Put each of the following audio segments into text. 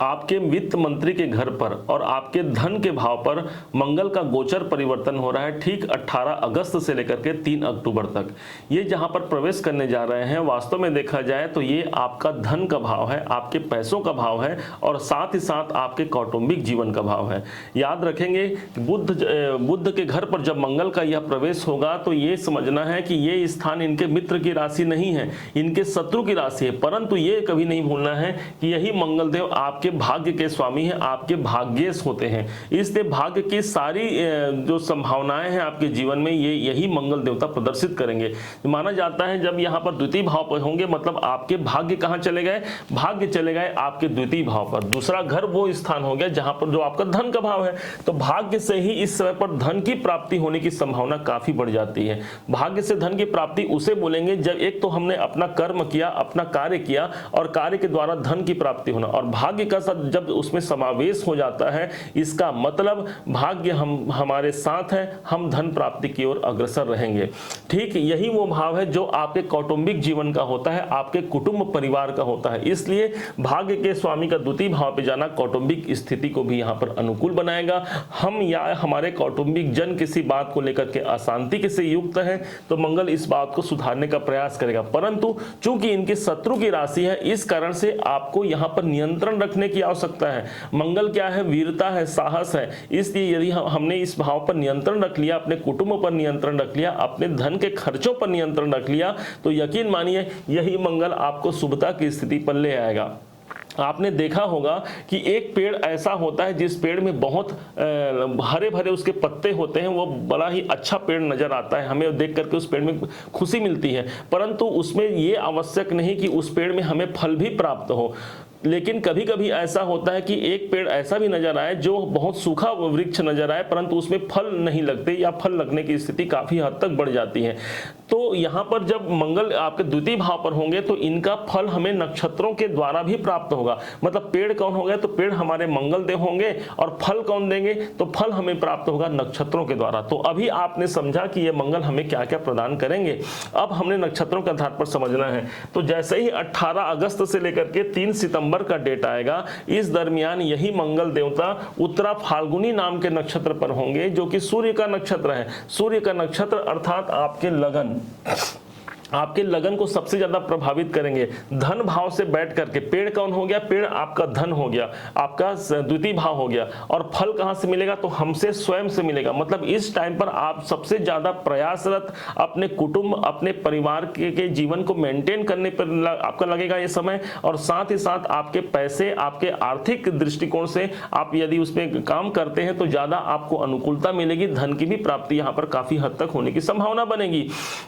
आपके वित्त मंत्री के घर पर और आपके धन के भाव पर मंगल का गोचर परिवर्तन हो रहा है ठीक 18 अगस्त से लेकर के 3 अक्टूबर तक। ये जहां पर प्रवेश करने जा रहे हैं, वास्तव में देखा जाए तो ये आपका धन का भाव है, आपके पैसों का भाव है और साथ ही साथ आपके कौटुंबिक जीवन का भाव है। याद रखेंगे बुध के घर पर जब मंगल का यह प्रवेश होगा तो ये समझना है कि ये स्थान इनके मित्र की राशि नहीं है, इनके शत्रु की राशि है। परंतु ये कभी नहीं भूलना है कि यही मंगल देव आपके भाग्य के स्वामी हैं, आपके भाग्येश होते हैं। इसलिए भाग्य की सारी जो संभावनाएं हैं आपके जीवन में ये यही मंगल देवता प्रदर्शित करेंगे। माना जाता है जब यहाँ पर द्वितीय भाव पर होंगे मतलब आपके भाग्य कहाँ चले गए, भाग्य चले गए आपके द्वितीय भाव पर। दूसरा घर वो स्थान हो गया जहां पर जो आपका धन का भाव है, तो भाग्य से ही इस समय पर धन की प्राप्ति होने की संभावना काफी बढ़ जाती है। भाग्य से धन की प्राप्ति उसे बोलेंगे जब एक तो हमने अपना कर्म किया, अपना कार्य किया और कार्य के द्वारा धन की प्राप्ति होना, और भाग्य का साथ जब उसमें समावेश हो जाता है इसका मतलब भाग्य हमारे साथ है, हम धन प्राप्ति की ओर अग्रसर रहेंगे। ठीक यही वो भाव है जो आपके कौटुंबिक जीवन का होता है, आपके कुटुंब परिवार का होता है। इसलिए भाग्य के स्वामी का द्वितीय भाव पे जाना कौटुंबिक स्थिति को भी यहाँ पर अनुकूल बनाएगा। हम या हमारे कौटुंबिक जन किसी बात को लेकर के अशांति के से युक्त है तो मंगल इस बात को सुधारने का प्रयास करेगा। परंतु चूंकि इनकी शत्रु की राशि है इस कारण से आपको यहाँ पर नियंत्रण रखने की आवश्यकता है। मंगल क्या है, वीरता है, साहस है। इसलिए यदि हमने इस भाव पर नियंत्रण रख लिया, अपने कुटुंब पर नियंत्रण रख लिया, अपने धन के खर्चों पर नियंत्रण रख लिया तो यकीन मानिए यही मंगल आपको शुभता की स्थिति पर ले आएगा। आपने देखा होगा कि एक पेड़ ऐसा होता है जिस पेड़ में बहुत हरे भरे उसके पत्ते होते हैं, वो बड़ा ही अच्छा पेड़ नजर आता है, हमें देख करके उस पेड़ में खुशी मिलती है। परंतु उसमें ये आवश्यक नहीं कि उस पेड़ में हमें फल भी प्राप्त हो। लेकिन कभी कभी ऐसा होता है कि एक पेड़ ऐसा भी नजर आए जो बहुत सूखा वृक्ष नजर आए परंतु उसमें फल नहीं लगते या फल लगने की स्थिति काफी हद तक बढ़ जाती है। तो यहाँ पर जब मंगल आपके द्वितीय भाव पर होंगे तो इनका फल हमें नक्षत्रों के द्वारा भी प्राप्त होगा। मतलब पेड़ कौन हो गया, तो पेड़ हमारे मंगल देव होंगे और फल कौन देंगे, तो फल हमें प्राप्त होगा नक्षत्रों के द्वारा। तो अभी आपने समझा कि ये मंगल हमें क्या क्या प्रदान करेंगे। अब हमने नक्षत्रों के आधार पर समझना है। तो जैसे ही 18 अगस्त से लेकर के 3 सितंबर का डेट आएगा, इस दरमियान यही मंगल देवता उत्तरा फाल्गुनी नाम के नक्षत्र पर होंगे जो कि सूर्य का नक्षत्र है। सूर्य का नक्षत्र अर्थात आपके लगन, आपके लगन को सबसे ज्यादा प्रभावित करेंगे। धन भाव से बैठ करके, पेड़ कौन हो गया, पेड़ आपका धन हो गया, आपका द्वितीय भाव हो गया। और फल कहां से मिलेगा, तो हमसे स्वयं से मिलेगा। मतलब इस टाइम पर आप सबसे ज्यादा प्रयासरत अपने कुटुंब, अपने परिवार के जीवन को मेंटेन करने पर आपका लगेगा ये समय। और साथ ही साथ आपके पैसे, आपके आर्थिक दृष्टिकोण से आप यदि उसमें काम करते हैं तो ज्यादा आपको अनुकूलता मिलेगी। धन की भी प्राप्ति यहाँ पर काफी हद तक होने की संभावना बनेगी,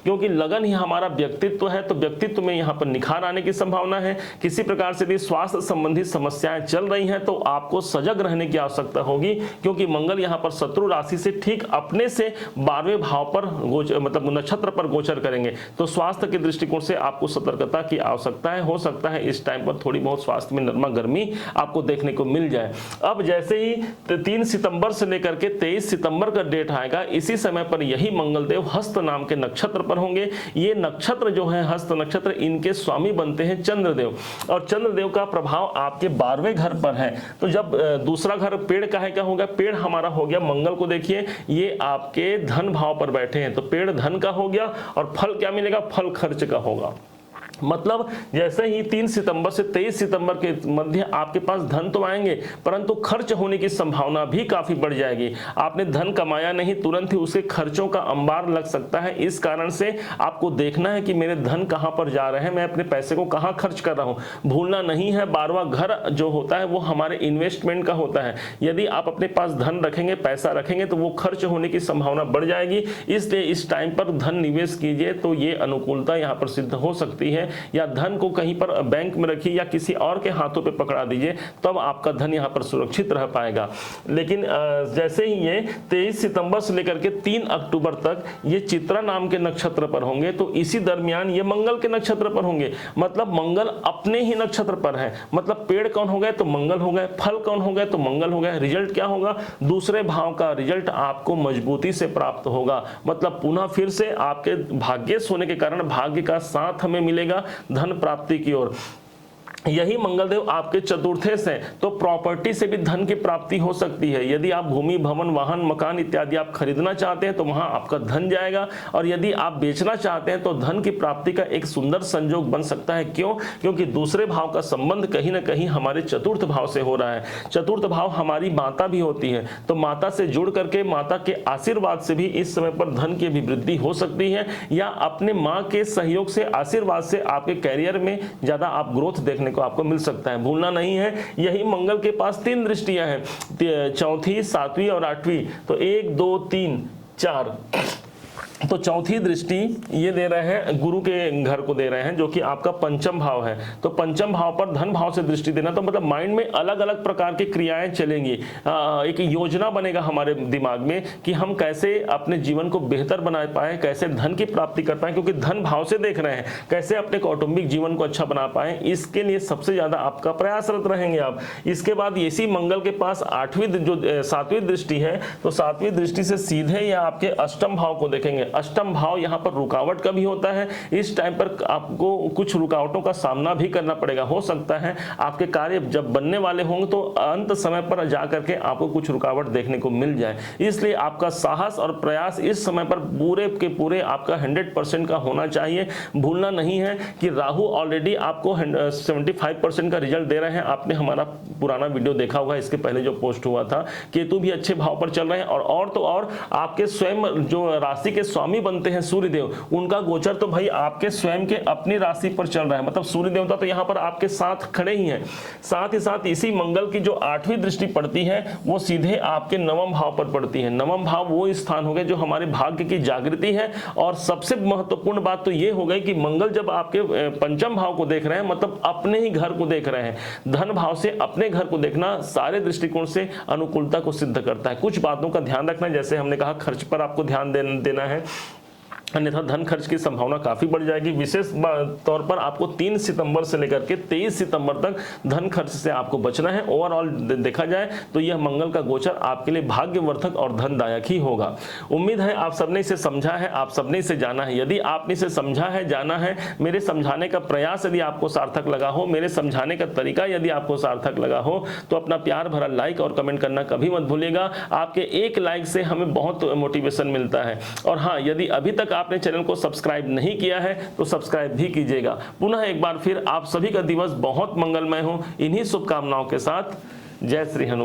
क्योंकि लगन ही हमारा व्यक्तित्व है। तो व्यक्तित्व में यहाँ पर निखार आने की संभावना है। किसी प्रकार से भी स्वास्थ्य संबंधी समस्याएं चल रही हैं तो आपको सजग रहने की आवश्यकता होगी, क्योंकि मंगल यहाँ पर शत्रु राशि से ठीक अपने से 12वें भाव पर मतलब नक्षत्र पर गोचर करेंगे। तो स्वास्थ्य के दृष्टिकोण से आपको सतर्कता की आवश्यकता है। हो सकता है इस टाइम पर थोड़ी बहुत स्वास्थ्य में नरमा गर्मी आपको देखने को मिल जाए। अब जैसे ही 3 सितंबर से लेकर के 23 सितंबर का डेट आएगा, इसी समय पर यही मंगलदेव हस्त नाम के नक्षत्र पर होंगे। ये नक्षत्र जो है हस्त नक्षत्र, इनके स्वामी बनते हैं चंद्रदेव, और चंद्रदेव का प्रभाव आपके 12वें घर पर है। तो जब दूसरा घर पेड़ का है, क्या होगा, पेड़ हमारा हो गया मंगल को देखिए ये आपके धन भाव पर बैठे हैं, तो पेड़ धन का हो गया और फल क्या मिलेगा, फल खर्च का होगा। मतलब जैसे ही 3 सितंबर से 23 सितंबर के मध्य आपके पास धन तो आएंगे परंतु खर्च होने की संभावना भी काफी बढ़ जाएगी। आपने धन कमाया नहीं, तुरंत ही उसके खर्चों का अंबार लग सकता है। इस कारण से आपको देखना है कि मेरे धन कहां पर जा रहे हैं, मैं अपने पैसे को कहां खर्च कर रहा हूं। भूलना नहीं है 12वां घर जो होता है वो हमारे इन्वेस्टमेंट का होता है। यदि आप अपने पास धन रखेंगे, पैसा रखेंगे तो वो खर्च होने की संभावना बढ़ जाएगी। इसलिए इस टाइम पर धन निवेश कीजिए तो ये अनुकूलता यहाँ पर सिद्ध हो सकती है। या धन को कहीं पर बैंक में रखिए या किसी और के हाथों पे पकड़ा दीजिए, तब आपका धन यहाँ पर सुरक्षित रह पाएगा। लेकिन जैसे ही ये 23 सितंबर से लेकर के 3 अक्टूबर तक ये चित्रा नाम के नक्षत्र पर होंगे, तो इसी दरमियान ये मंगल के नक्षत्र पर होंगे। मतलब मंगल अपने ही नक्षत्र पर है। मतलब पेड़ कौन हो गए, तो मंगल हो गए, फल कौन हो गए, तो मंगल हो गए। रिजल्ट क्या होगा, दूसरे भाव का रिजल्ट आपको मजबूती से प्राप्त होगा। मतलब पुनः फिर से आपके भाग्यश होने के कारण भाग्य का साथ हमें मिलेगा धन प्राप्ति की ओर। यही मंगलदेव आपके चतुर्थे से, तो प्रॉपर्टी से भी धन की प्राप्ति हो सकती है। यदि आप भूमि, भवन, वाहन, मकान इत्यादि आप खरीदना चाहते हैं तो वहां आपका धन जाएगा, और यदि आप बेचना चाहते हैं तो धन की प्राप्ति का एक सुंदर संयोग बन सकता है। क्यों? क्योंकि दूसरे भाव का संबंध कहीं ना कहीं हमारे चतुर्थ भाव से हो रहा है। चतुर्थ भाव हमारी माता भी होती है, तो माता से जुड़ करके माता के आशीर्वाद से भी इस समय पर धन की अभिवृद्धि हो सकती है, या अपने माँ के सहयोग से, आशीर्वाद से आपके कैरियर में ज्यादा आप ग्रोथ देखने को आपको मिल सकता है। भूलना नहीं है, यही मंगल के पास 3 दृष्टियां हैं, चौथी, 7वीं और 8वीं। तो 1 2 3 4, तो चौथी दृष्टि ये दे रहे हैं गुरु के घर को दे रहे हैं, जो कि आपका पंचम भाव है। तो पंचम भाव पर धन भाव से दृष्टि देना, तो मतलब माइंड में अलग अलग प्रकार की क्रियाएं चलेंगी। एक योजना बनेगा हमारे दिमाग में कि हम कैसे अपने जीवन को बेहतर बना पाए, कैसे धन की प्राप्ति कर पाए, क्योंकि धन भाव से देख रहे हैं, कैसे अपने कौटुंबिक जीवन को अच्छा बना पाए, इसके लिए सबसे ज्यादा आपका प्रयासरत रहेंगे आप। इसके बाद इसी मंगल के पास 8वीं जो 7वीं दृष्टि है, तो 7वीं दृष्टि से सीधे या आपके अष्टम भाव को देखेंगे। अष्टम भाव यहां पर रुकावट का भी होता है। इस टाइम पर आपको कुछ रुकावटों का सामना भी करना पड़ेगा। हो सकता है आपके कार्य जब बनने वाले होंगे तो अंत समय पर जाकर के आपको कुछ रुकावट देखने को मिल जाए। इसलिए आपका साहस और प्रयास इस समय पर पूरे के पूरे आपका 100% का होना चाहिए। भूलना नहीं है कि राहु ऑलरेडी आपको 75% का रिजल्ट दे रहे हैं। आपने हमारा पुराना वीडियो देखा होगा, इसके पहले जो पोस्ट हुआ था। केतु भी अच्छे भाव पर चल रहे हैं, और तो और आपके स्वयं जो राशि के स्वामी बनते हैं सूर्यदेव, उनका गोचर तो भाई आपके स्वयं के अपनी राशि पर चल रहा है। मतलब सूर्य देवता तो यहाँ पर आपके साथ खड़े ही हैं। साथ ही साथ इसी मंगल की जो 8वीं दृष्टि पड़ती है वो सीधे आपके 9वें भाव पर पड़ती है। 9वां भाव वो स्थान हो गए जो हमारे भाग्य की जागृति है। और सबसे महत्वपूर्ण बात तो ये हो गई कि मंगल जब आपके पंचम भाव को देख रहे हैं, मतलब अपने ही घर को देख रहे हैं। धन भाव से अपने घर को देखना सारे दृष्टिकोण से अनुकूलता को सिद्ध करता है। कुछ बातों का ध्यान रखना, जैसे हमने कहा खर्च पर आपको ध्यान देना है, अन्यथा धन खर्च की संभावना काफी बढ़ जाएगी। विशेष तौर पर आपको 3 सितंबर से लेकर के 23 सितंबर तक धन खर्च से आपको बचना है। ओवरऑल देखा जाए तो यह मंगल का गोचर आपके लिए भाग्यवर्धक और धनदायक ही होगा। उम्मीद है आप सबने इसे समझा है, आप सबने इसे जाना है। यदि आपने इसे समझा है, जाना है, मेरे समझाने का प्रयास यदि आपको सार्थक लगा हो, मेरे समझाने का तरीका यदि आपको सार्थक लगा हो, तो अपना प्यार भरा लाइक और कमेंट करना कभी मत भूलिएगा। आपके एक लाइक से हमें बहुत मोटिवेशन मिलता है। और हाँ, यदि अभी तक आपने चैनल को सब्सक्राइब नहीं किया है तो सब्सक्राइब भी कीजिएगा। पुनः एक बार फिर आप सभी का दिवस बहुत मंगलमय हो। इन्हीं शुभकामनाओं के साथ जय श्री हनुमान।